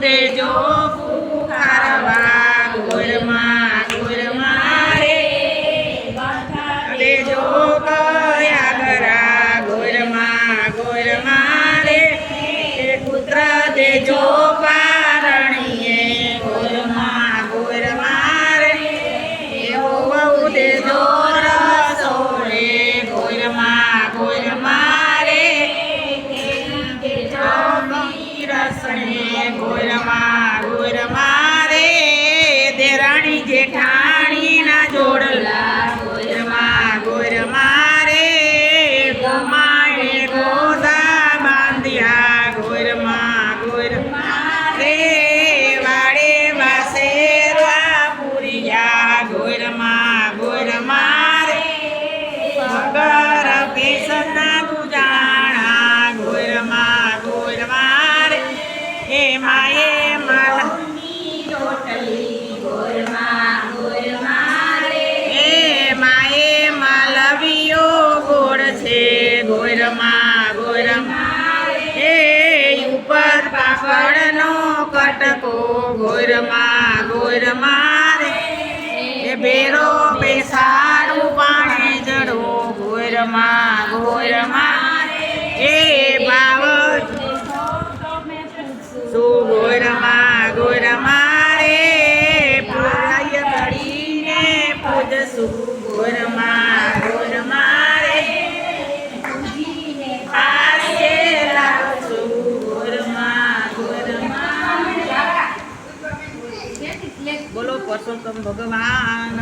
દેજો પુકારવા ગોરમાં રે દેજો કયા ગરા ગોરમાં રે પુત્ર દેજો પારણીએ ગોરમાં રે એવો બહુ દેજો રસોડે ગોરમાં રે રસણે ગોરમાં રે દેરાણી જેઠાણીના જોડલા ગોરમાં રે ગમાએ ગોદા બાંધ્યા ગોરમાં રે વાડે વાસેરવા પૂર્યા ગોરમાં રે વગર પેસના ગુજાણા ગોરમાં રે હે માએ માલની રોટલી ગોરમાં રે હે માએ માલવીયો ગોળ છે ગોરમાં હે ઉપર પાપડનો કટકો ગોરમાં રે હે બેરો બેસાડું પાણી જડો ગોરમાં હે ભાવ ગોરમાં રે પૂરાય કરીને પૂજશું ગોરમાં રે આરે લાવશું ગોરમાં બોલો પરસોત્તમ ભગવાન